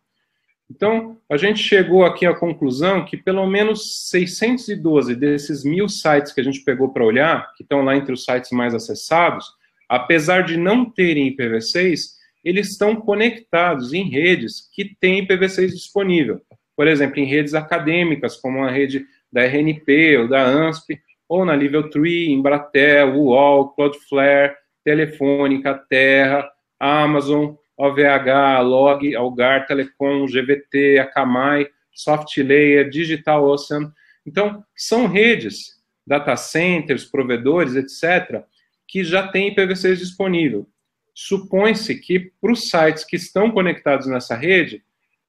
Então, a gente chegou aqui à conclusão que pelo menos 612 desses 1000 sites que a gente pegou para olhar, que estão lá entre os sites mais acessados, apesar de não terem IPv6, eles estão conectados em redes que têm IPv6 disponível. por exemplo, em redes acadêmicas, como a rede da RNP ou da ANSP, ou na Level 3, Embratel, UOL, Cloudflare, Telefônica, Terra, Amazon, OVH, Log, Algar, Telecom, GVT, Akamai, SoftLayer, DigitalOcean. Então, são redes, data centers, provedores, etc., que já têm IPv6 disponível. Supõe-se que, para os sites que estão conectados nessa rede,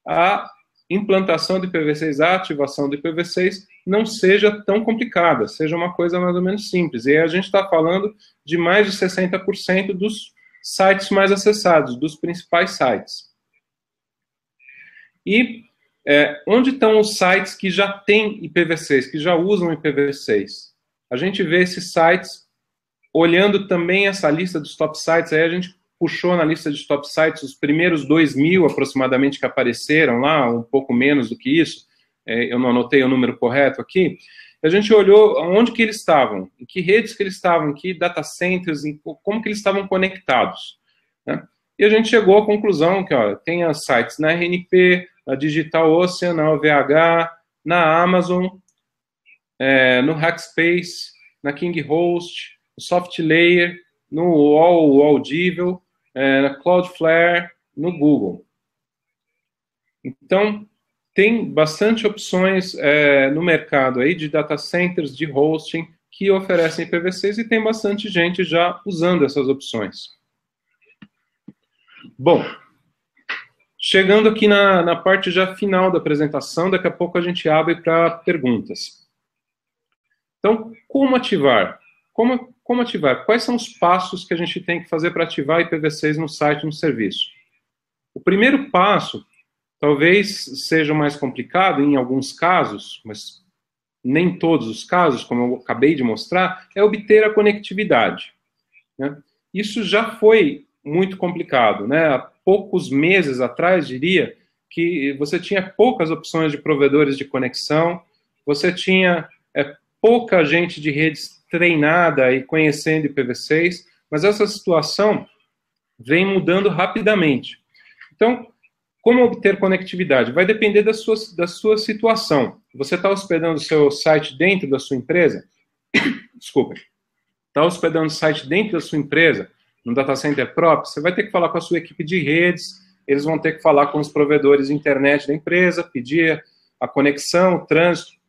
a implantação do IPv6, a ativação do IPv6, não seja tão complicada, seja uma coisa mais ou menos simples. E aí a gente está falando de mais de 60% dos sites mais acessados, dos principais sites. E onde estão os sites que já têm IPv6, que já usam IPv6? A gente vê esses sites, olhando também essa lista dos top sites, aí a gente puxou na lista de top sites os primeiros 2.000 aproximadamente que apareceram lá, um pouco menos do que isso, eu não anotei o número correto aqui. A gente olhou onde que eles estavam, em que redes que eles estavam, em que data centers, como que eles estavam conectados, né? E a gente chegou à conclusão que tem sites na RNP, na DigitalOcean, na OVH, na Amazon, no Hackspace, na KingHost, no SoftLayer, no Audible, na Cloudflare, no Google. Então, tem bastante opções no mercado aí de data centers, de hosting, que oferecem IPv6 e tem bastante gente já usando essas opções. Bom, chegando aqui na parte já final da apresentação, daqui a pouco a gente abre para perguntas. Então, como ativar? Como ativar? Quais são os passos que a gente tem que fazer para ativar IPv6 no site, no serviço? O primeiro passo, talvez seja mais complicado em alguns casos, mas nem todos os casos, como eu acabei de mostrar, é obter a conectividade, né? Isso já foi muito complicado, né? Há poucos meses atrás, diria, que você tinha poucas opções de provedores de conexão, você tinha pouca gente de redes treinada e conhecendo IPv6, mas essa situação vem mudando rapidamente. Então, como obter conectividade? Vai depender da sua situação. Você está hospedando o seu site dentro da sua empresa? Desculpa. Está hospedando o site dentro da sua empresa, no data center próprio? Você vai ter que falar com a sua equipe de redes, eles vão ter que falar com os provedores de internet da empresa, pedir a conexão, o trânsito.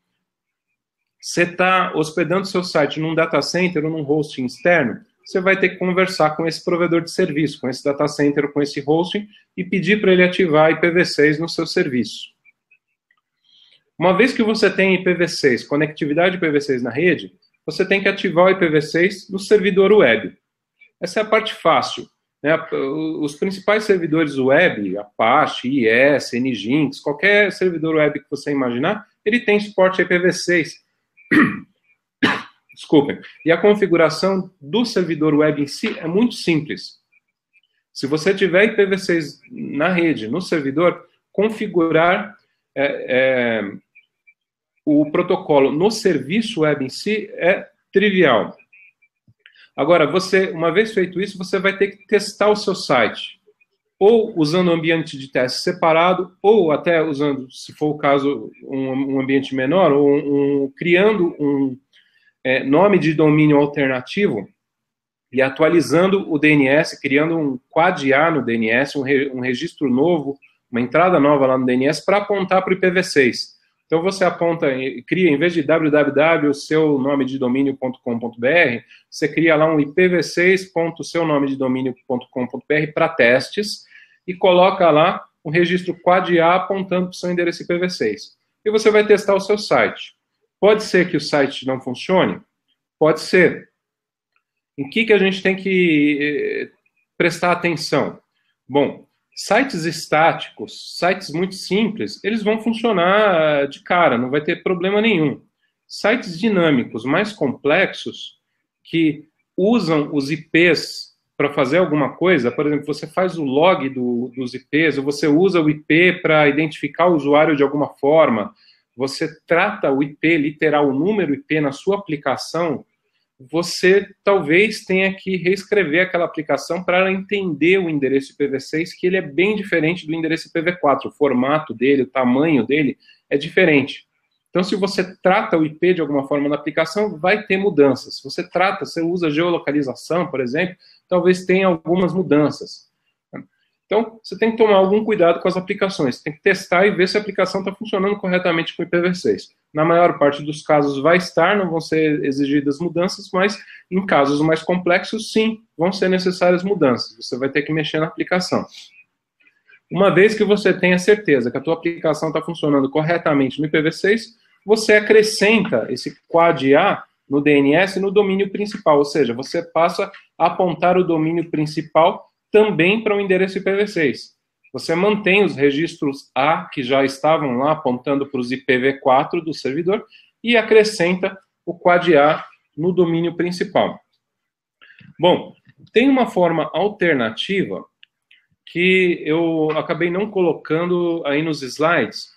Você está hospedando o seu site num data center ou num hosting externo, você vai ter que conversar com esse provedor de serviço, com esse data center ou com esse hosting, e pedir para ele ativar IPv6 no seu serviço. Uma vez que você tem IPv6, conectividade IPv6 na rede, você tem que ativar o IPv6 no servidor web. Essa é a parte fácil, né? Os principais servidores web, Apache, IS, Nginx, qualquer servidor web que você imaginar, ele tem suporte a IPv6. Desculpem. E a configuração do servidor web em si é muito simples. Se você tiver IPv6 na rede, no servidor, configurar o protocolo no serviço web em si é trivial. Agora, uma vez feito isso, você vai ter que testar o seu site, ou usando um ambiente de teste separado, ou até usando, se for o caso, um ambiente menor, ou criando um nome de domínio alternativo e atualizando o DNS, criando um quad-A no DNS, um registro novo, uma entrada nova lá no DNS para apontar para o IPv6. Então você cria, em vez de www, o seu nome de domínio.com.br, você cria lá um ipv6.seunomededomínio.com.br para testes e coloca lá um registro quad-A apontando para o seu endereço IPv6. E você vai testar o seu site. Pode ser que o site não funcione? Pode ser. Em que a gente tem que prestar atenção? Bom, sites estáticos, sites muito simples, eles vão funcionar de cara, não vai ter problema nenhum. Sites dinâmicos, mais complexos, que usam os IPs para fazer alguma coisa, por exemplo, você faz o log dos IPs, ou você usa o IP para identificar o usuário de alguma forma, você trata o IP literal, o número IP na sua aplicação, você talvez tenha que reescrever aquela aplicação para ela entender o endereço IPv6, que ele é bem diferente do endereço IPv4. O formato dele, o tamanho dele é diferente. Então, se você trata o IP de alguma forma na aplicação, vai ter mudanças. Se você usa geolocalização, por exemplo, talvez tenha algumas mudanças. Então, você tem que tomar algum cuidado com as aplicações. Tem que testar e ver se a aplicação está funcionando corretamente com o IPv6. Na maior parte dos casos vai estar, não vão ser exigidas mudanças, mas em casos mais complexos, sim, vão ser necessárias mudanças. Você vai ter que mexer na aplicação. Uma vez que você tenha certeza que a tua aplicação está funcionando corretamente no IPv6, você acrescenta esse quad A no DNS no domínio principal, ou seja, você passa a apontar o domínio principal também para o endereço IPv6. Você mantém os registros A, que já estavam lá apontando para os IPv4 do servidor, e acrescenta o quad A no domínio principal. Bom, tem uma forma alternativa que eu acabei não colocando aí nos slides,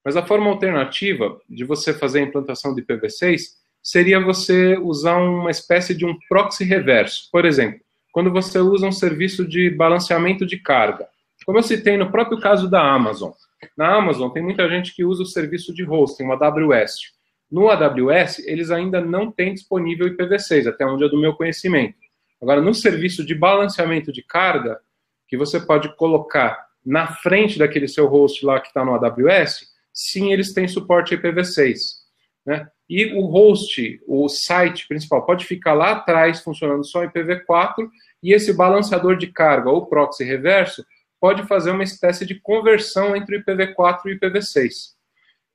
mas a forma alternativa de você fazer a implantação de IPv6 seria você usar uma espécie de um proxy reverso. Por exemplo, quando você usa um serviço de balanceamento de carga. Como eu citei no próprio caso da Amazon. Na Amazon tem muita gente que usa o serviço de hosting, o AWS. No AWS, eles ainda não têm disponível IPv6, até onde é do meu conhecimento. Agora, no serviço de balanceamento de carga, que você pode colocar na frente daquele seu host lá que está no AWS, sim, eles têm suporte a IPv6. Né? E o host, o site principal, pode ficar lá atrás funcionando só IPv4, e esse balanceador de carga, ou proxy reverso, pode fazer uma espécie de conversão entre o IPv4 e o IPv6.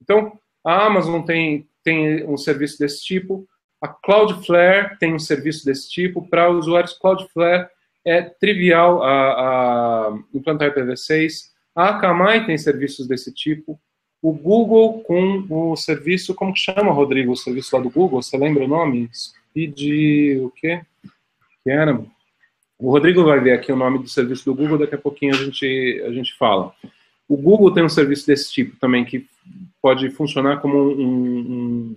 Então, a Amazon tem um serviço desse tipo, a Cloudflare tem um serviço desse tipo. Para usuários Cloudflare é trivial a implantar IPv6. A Akamai tem serviços desse tipo. O Google com o serviço, como que chama, Rodrigo, o serviço lá do Google? Você lembra o nome? Speed, o quê? Que era? O Rodrigo vai ver aqui o nome do serviço do Google, daqui a pouquinho a gente fala. O Google tem um serviço desse tipo também, que pode funcionar como um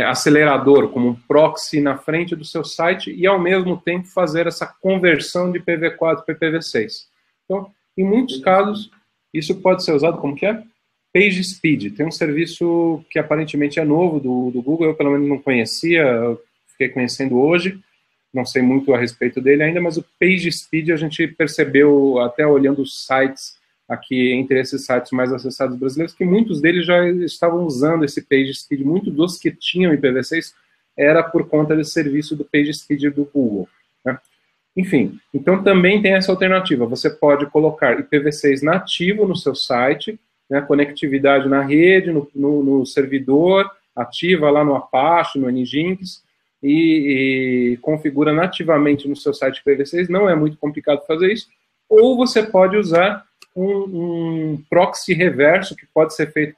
acelerador, como um proxy na frente do seu site e, ao mesmo tempo, fazer essa conversão de IPv4 para IPv6. Então, em muitos casos, isso pode ser usado como que é? PageSpeed. Tem um serviço que aparentemente é novo do Google, eu pelo menos não conhecia, fiquei conhecendo hoje. Não sei muito a respeito dele ainda, mas o PageSpeed a gente percebeu, até olhando os sites aqui, entre esses sites mais acessados brasileiros, que muitos deles já estavam usando esse PageSpeed. Muitos dos que tinham IPv6 era por conta desse serviço do PageSpeed do Google. Né? Enfim, então também tem essa alternativa. Você pode colocar IPv6 nativo no seu site, né, conectividade na rede, no servidor, ativa lá no Apache, no Nginx, e configura nativamente no seu site IPv6, não é muito complicado fazer isso, ou você pode usar um proxy reverso, que pode ser feito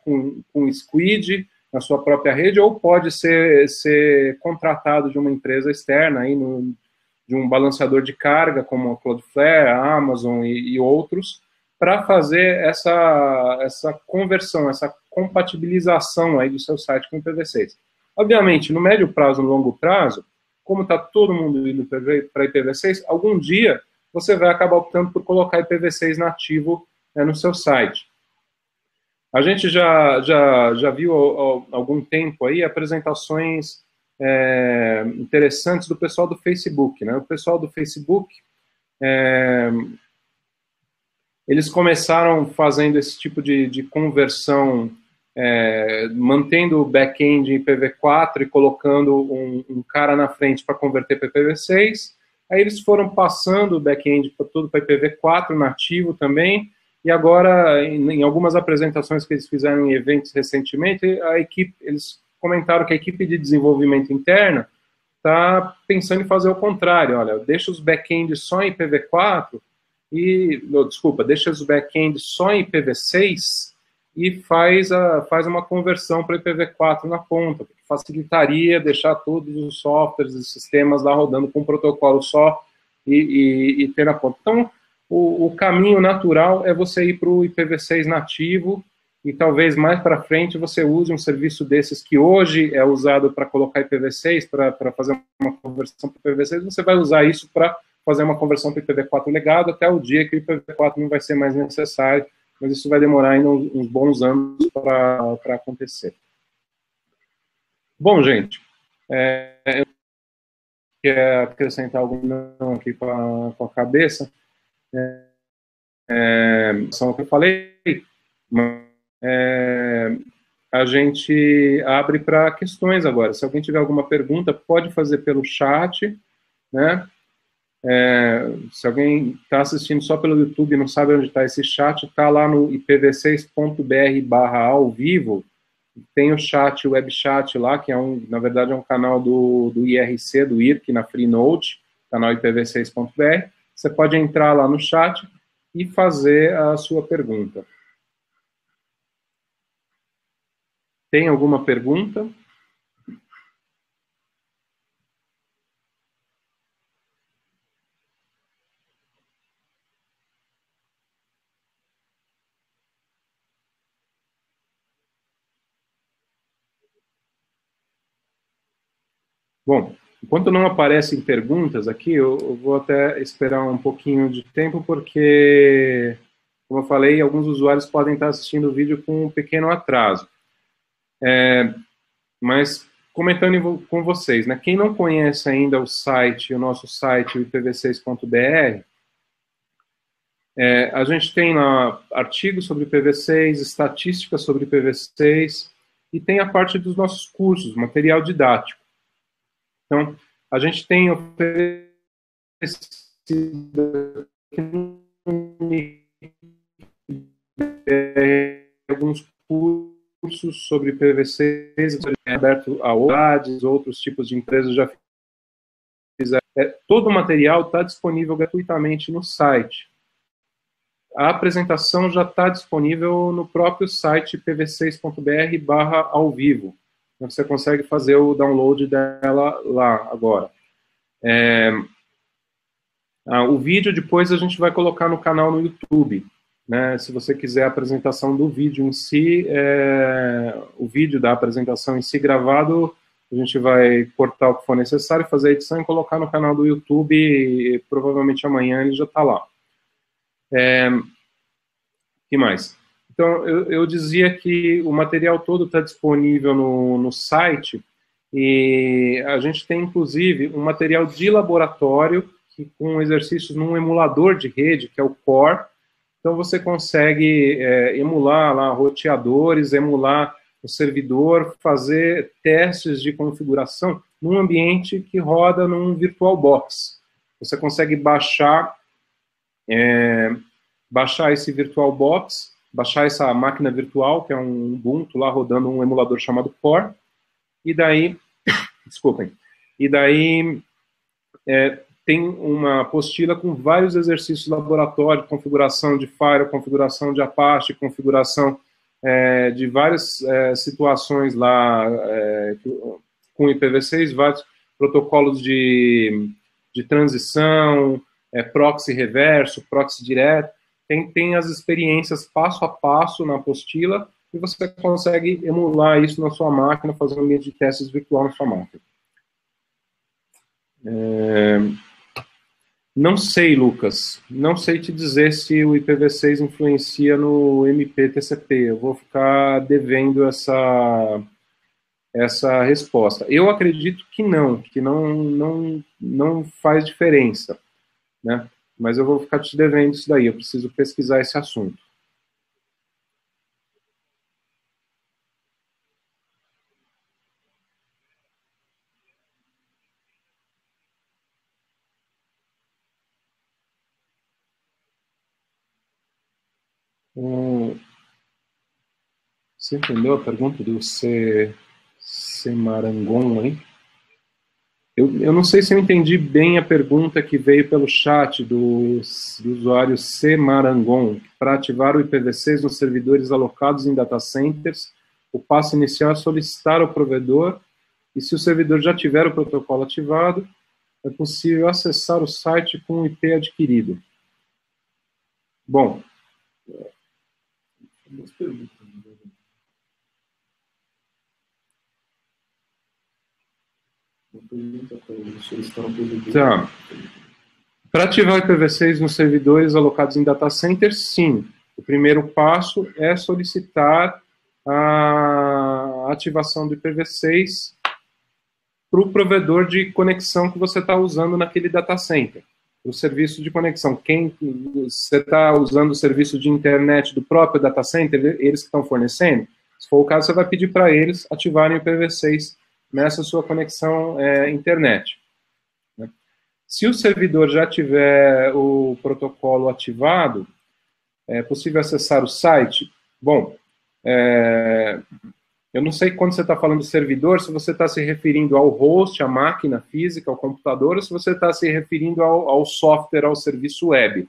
com Squid na sua própria rede, ou pode ser contratado de uma empresa externa, aí de um balanceador de carga, como a Cloudflare, a Amazon e outros, para fazer essa conversão, essa compatibilização aí do seu site com IPv6. Obviamente, no médio prazo, no longo prazo, como está todo mundo indo para IPv6, algum dia você vai acabar optando por colocar IPv6 nativo no seu site. A gente já viu há algum tempo aí apresentações interessantes do pessoal do Facebook. Né? O pessoal do Facebook, eles começaram fazendo esse tipo de conversão, mantendo o back-end em IPv4 e colocando um cara na frente para converter para IPv6. Aí eles foram passando o back-end tudo para IPv4 nativo também, e agora, em algumas apresentações que eles fizeram em eventos recentemente, eles comentaram que a equipe de desenvolvimento interna está pensando em fazer o contrário. Olha, deixa os back-ends só em IPv4 deixa os back-ends só em IPv6 e faz uma conversão para IPv4 na ponta, porque facilitaria deixar todos os softwares e sistemas lá rodando com um protocolo só e ter na ponta. Então, o caminho natural é você ir para o IPv6 nativo e talvez mais para frente você use um serviço desses que hoje é usado para colocar IPv6, para fazer uma conversão para IPv6, você vai usar isso para fazer uma conversão para IPv4 legado até o dia que o IPv4 não vai ser mais necessário, mas isso vai demorar ainda uns bons anos para acontecer. Bom, gente, eu quero acrescentar algo não aqui com a cabeça. São o que eu falei, mas a gente abre para questões agora. Se alguém tiver alguma pergunta, pode fazer pelo chat, né? Se alguém está assistindo só pelo YouTube e não sabe onde está esse chat, está lá no ipv6.br/ao vivo, tem o chat, o web chat lá, que na verdade é um canal do IRC, do IRC, na Freenode, canal ipv6.br. Você pode entrar lá no chat e fazer a sua pergunta. Tem alguma pergunta? Bom, enquanto não aparecem perguntas aqui, eu vou até esperar um pouquinho de tempo, porque, como eu falei, alguns usuários podem estar assistindo o vídeo com um pequeno atraso. Mas, comentando com vocês, né, quem não conhece ainda o nosso site, o ipv6.br, a gente tem lá artigos sobre IPv6, estatísticas sobre IPv6, e tem a parte dos nossos cursos, material didático. Então, a gente tem oferecido alguns cursos sobre IPv6, aberto a outros tipos de empresas já fizeram. Todo o material está disponível gratuitamente no site. A apresentação já está disponível no próprio site ipv6.br/ao vivo. Você consegue fazer o download dela lá agora. O vídeo depois a gente vai colocar no canal no YouTube, né? Se você quiser a apresentação do vídeo em si, o vídeo da apresentação em si gravado, a gente vai cortar o que for necessário, fazer a edição e colocar no canal do YouTube, e provavelmente amanhã ele já está lá. Que mais? Então, eu dizia que o material todo está disponível no site, e a gente tem, inclusive, um material de laboratório com exercícios num emulador de rede, que é o Core. Então, você consegue emular lá roteadores, emular o servidor, fazer testes de configuração num ambiente que roda num VirtualBox. Você consegue baixar esse VirtualBox, baixar essa máquina virtual, que é um Ubuntu lá rodando um emulador chamado Core, e daí, desculpem, tem uma apostila com vários exercícios de laboratório, configuração de Firewall, configuração de Apache, configuração de várias situações lá com IPv6, vários protocolos de transição, proxy reverso, proxy direto. Tem as experiências passo a passo na apostila, e você consegue emular isso na sua máquina, fazer um ambiente de testes virtual na sua máquina. Não sei, Lucas, não sei te dizer se o IPv6 influencia no MPTCP. Eu vou ficar devendo essa resposta. Eu acredito que não faz diferença, né? Mas eu vou ficar te devendo isso daí, eu preciso pesquisar esse assunto. Você entendeu a pergunta do Semarangon, hein? Eu não sei se eu entendi bem a pergunta que veio pelo chat do usuário Semarangon. Para ativar o IPv6 nos servidores alocados em data centers, o passo inicial é solicitar ao provedor, e se o servidor já tiver o protocolo ativado, é possível acessar o site com o IP adquirido. Bom, duas perguntas. Uma pergunta para solicitar um PVD. Tá. Para ativar o IPv6 nos servidores alocados em data center, sim. O primeiro passo é solicitar a ativação do IPv6 para o provedor de conexão que você está usando naquele data center. O serviço de conexão. Quem você está usando o serviço de internet do próprio data center, eles que estão fornecendo? Se for o caso, você vai pedir para eles ativarem o IPv6 nessa sua conexão internet. Se o servidor já tiver o protocolo ativado, é possível acessar o site? Bom, eu não sei quando você está falando do servidor, se você está se referindo ao host, à máquina física, ao computador, ou se você está se referindo ao software, ao serviço web.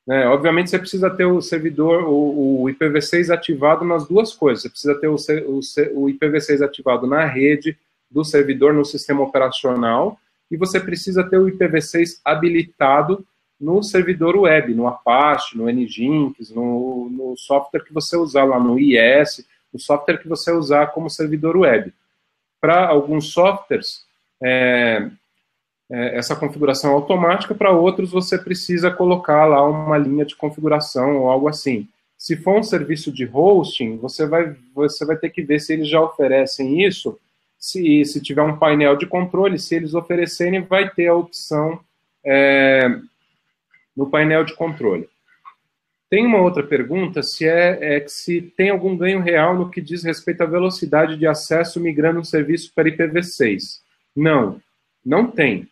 Obviamente, você precisa ter o servidor, o IPv6 ativado nas duas coisas. Você precisa ter o IPv6 ativado na rede do servidor, no sistema operacional, e você precisa ter o IPv6 habilitado no servidor web, no Apache, no Nginx, no software que você usar lá no IS, o software que você usar como servidor web. Para alguns softwares, essa configuração é automática, para outros você precisa colocar lá uma linha de configuração ou algo assim. Se for um serviço de hosting, você vai ter que ver se eles já oferecem isso. Se tiver um painel de controle, se eles oferecerem, vai ter a opção no painel de controle. Tem uma outra pergunta, se tem algum ganho real no que diz respeito à velocidade de acesso migrando um serviço para IPv6. Não tem.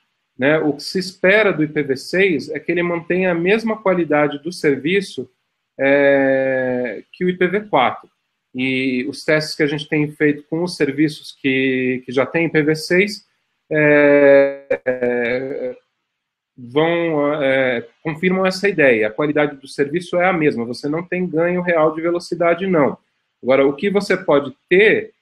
O que se espera do IPv6 é que ele mantenha a mesma qualidade do serviço que o IPv4. E os testes que a gente tem feito com os serviços que já têm IPv6 confirmam essa ideia. A qualidade do serviço é a mesma, você não tem ganho real de velocidade, não. Agora, o que você pode ter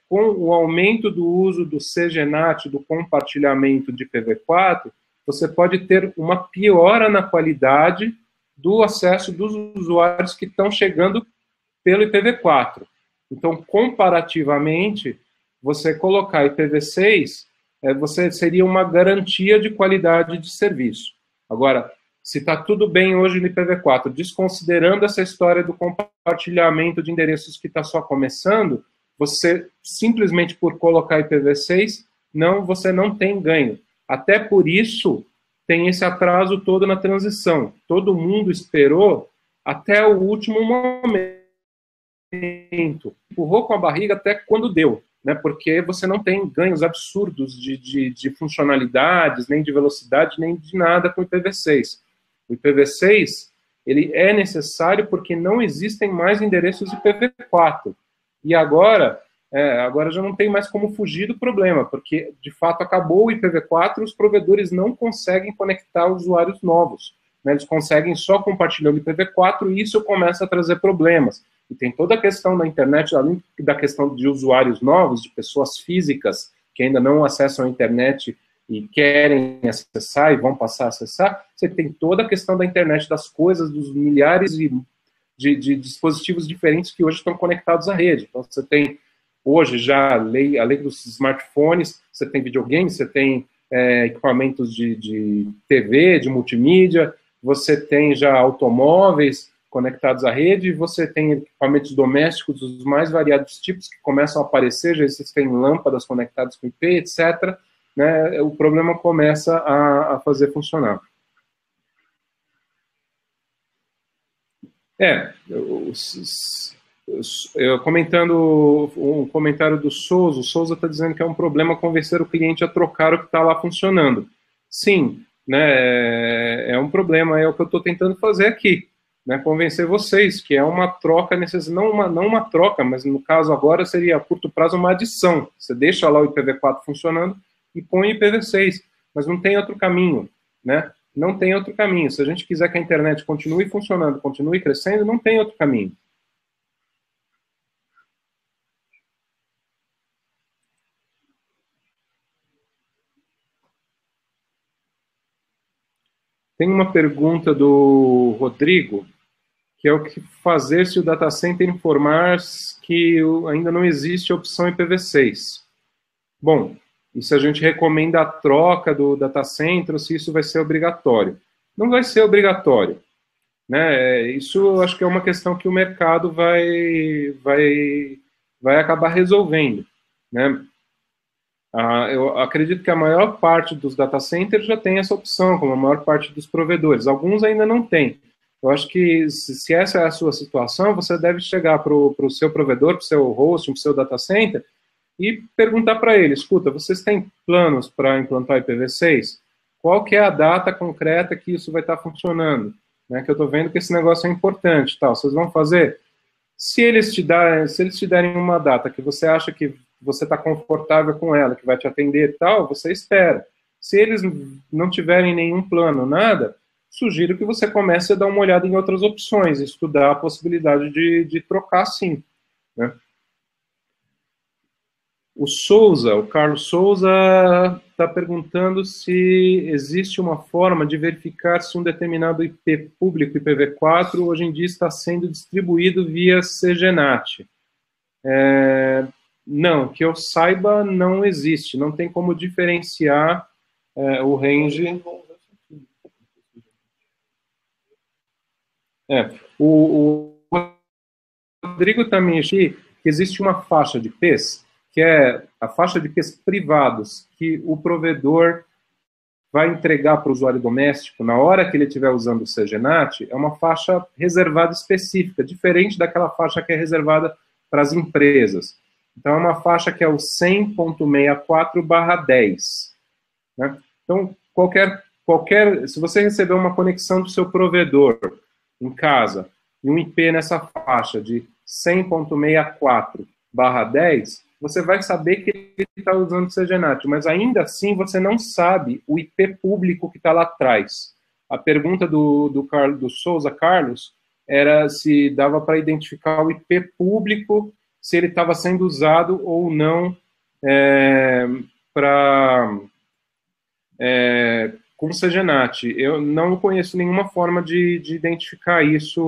com o aumento do uso do CGNAT, do compartilhamento de IPv4, você pode ter uma piora na qualidade do acesso dos usuários que estão chegando pelo IPv4. Então, comparativamente, você colocar IPv6, você seria uma garantia de qualidade de serviço. Agora, se está tudo bem hoje no IPv4, desconsiderando essa história do compartilhamento de endereços que está só começando, você, simplesmente por colocar IPv6, você não tem ganho. Até por isso, tem esse atraso todo na transição. Todo mundo esperou até o último momento. Empurrou com a barriga até quando deu, porque você não tem ganhos absurdos de funcionalidades, nem de velocidade, nem de nada com o IPv6. O IPv6 ele é necessário porque não existem mais endereços IPv4. E agora já não tem mais como fugir do problema, porque de fato acabou o IPv4 e os provedores não conseguem conectar usuários novos. Eles conseguem só compartilhar o IPv4 e isso começa a trazer problemas. E tem toda a questão da internet, além da questão de usuários novos, de pessoas físicas que ainda não acessam a internet e querem acessar e vão passar a acessar, você tem toda a questão da internet das coisas, dos milhares de dispositivos diferentes que hoje estão conectados à rede. Então, você tem hoje já, além dos smartphones, você tem videogames, você tem equipamentos de TV, de multimídia, você tem já automóveis conectados à rede, você tem equipamentos domésticos dos mais variados tipos que começam a aparecer, já existem lâmpadas conectadas com IP, etc. O problema começa a fazer funcionar. Comentando um comentário do Souza, o Souza está dizendo que é um problema convencer o cliente a trocar o que está lá funcionando. Sim, é um problema, é o que eu estou tentando fazer aqui. Convencer vocês que é uma troca necessária, não uma troca, mas no caso agora seria a curto prazo uma adição. Você deixa lá o IPv4 funcionando e põe o IPv6, mas não tem outro caminho, Não tem outro caminho. Se a gente quiser que a internet continue funcionando, continue crescendo, não tem outro caminho. Tem uma pergunta do Rodrigo. que é o que fazer se o data center informar que ainda não existe a opção IPv6. Bom, e se a gente recomenda a troca do data center, ou se isso vai ser obrigatório? Não vai ser obrigatório, né? Isso eu acho que é uma questão que o mercado vai acabar resolvendo, né? Eu acredito que a maior parte dos data centers já tem essa opção, como a maior parte dos provedores. Alguns ainda não têm. Eu acho que, se essa é a sua situação, você deve chegar para o seu provedor, para o seu hosting, para o seu data center, e perguntar para ele, escuta, vocês têm planos para implantar IPv6? Qual que é a data concreta que isso vai estar funcionando? Né, que eu estou vendo que esse negócio é importante, tal. Vocês vão fazer? Se eles te derem uma data que você acha que você está confortável com ela, que vai te atender e tal, você espera. Se eles não tiverem nenhum plano, nada, sugiro que você comece a dar uma olhada em outras opções, estudar a possibilidade de trocar sim, né? O Carlos Souza, está perguntando se existe uma forma de verificar se um determinado IP público, IPv4, hoje em dia está sendo distribuído via CGNAT. Não, que eu saiba, não existe. Não tem como diferenciar o range. O Rodrigo também disse que existe uma faixa de IPs, que é a faixa de IPs privados, que o provedor vai entregar para o usuário doméstico na hora que ele estiver usando o CGNAT, é uma faixa reservada específica, diferente daquela faixa que é reservada para as empresas. Então, é uma faixa que é o 100.64/10. Né? Então, se você receber uma conexão do seu provedor em casa, e um IP nessa faixa de 100.64/10, você vai saber que ele está usando o CGNAT, mas ainda assim você não sabe o IP público que está lá atrás. A pergunta do Souza Carlos era se dava para identificar o IP público, se ele estava sendo usado ou não com o CGNAT. Eu não conheço nenhuma forma de identificar isso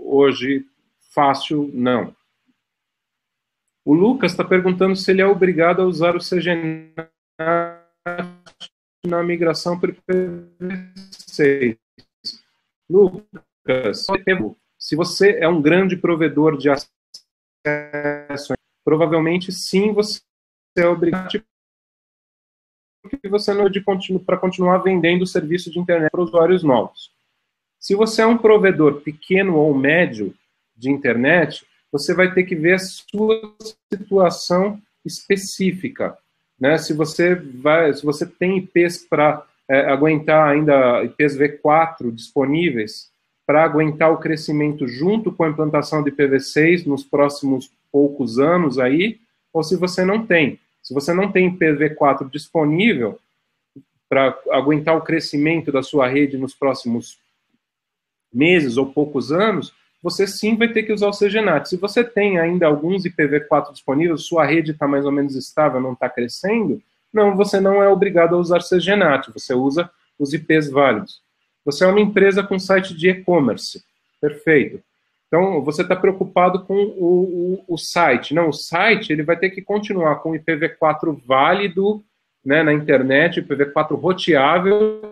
hoje fácil, não. O Lucas está perguntando se ele é obrigado a usar o CGNAT na migração para o IPv6. Lucas, se você é um grande provedor de acesso, provavelmente sim, você é obrigado, porque você não para continuar vendendo o serviço de internet para usuários novos. Se você é um provedor pequeno ou médio de internet, você vai ter que ver a sua situação específica, né? Se você tem IPs para aguentar ainda IPs V4 disponíveis para aguentar o crescimento junto com a implantação de IPv6 nos próximos poucos anos aí, ou se você não tem. Se você não tem IPv4 disponível para aguentar o crescimento da sua rede nos próximos meses ou poucos anos, você sim vai ter que usar o CGNAT. Se você tem ainda alguns IPv4 disponíveis, sua rede está mais ou menos estável, não está crescendo, não, você não é obrigado a usar CGNAT, você usa os IPs válidos. Você é uma empresa com site de e-commerce, perfeito. Então, você está preocupado com o site. Não, o site ele vai ter que continuar com o IPv4 válido, né, na internet, IPv4 roteável.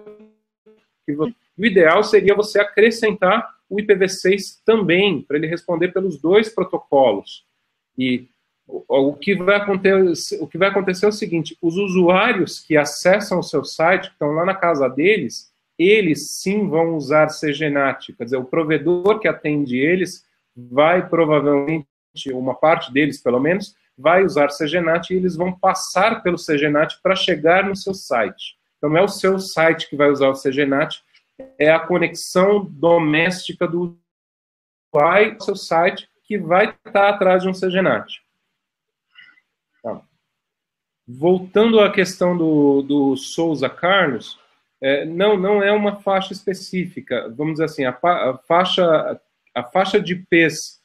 O ideal seria você acrescentar o IPv6 também, para ele responder pelos dois protocolos. E o que vai acontecer é o seguinte, os usuários que acessam o seu site, que estão lá na casa deles, eles sim vão usar CGNAT, quer dizer, o provedor que atende eles vai provavelmente, uma parte deles pelo menos, vai usar CGNAT e eles vão passar pelo CGNAT para chegar no seu site. Então não é o seu site que vai usar o CGNAT, é a conexão doméstica do usuário do seu site que vai estar atrás de um CGNAT. Tá. Voltando à questão do Souza Carlos, não é uma faixa específica. Vamos dizer assim, a faixa de IPs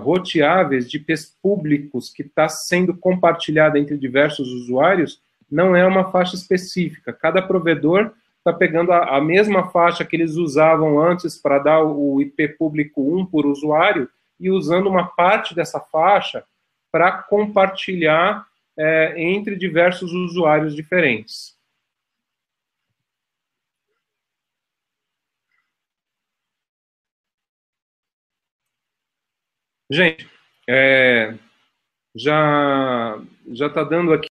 roteáveis, de IPs públicos que está sendo compartilhada entre diversos usuários, não é uma faixa específica. Cada provedor está pegando a mesma faixa que eles usavam antes para dar o IP público 1 por usuário e usando uma parte dessa faixa para compartilhar entre diversos usuários diferentes. Gente, já está dando aqui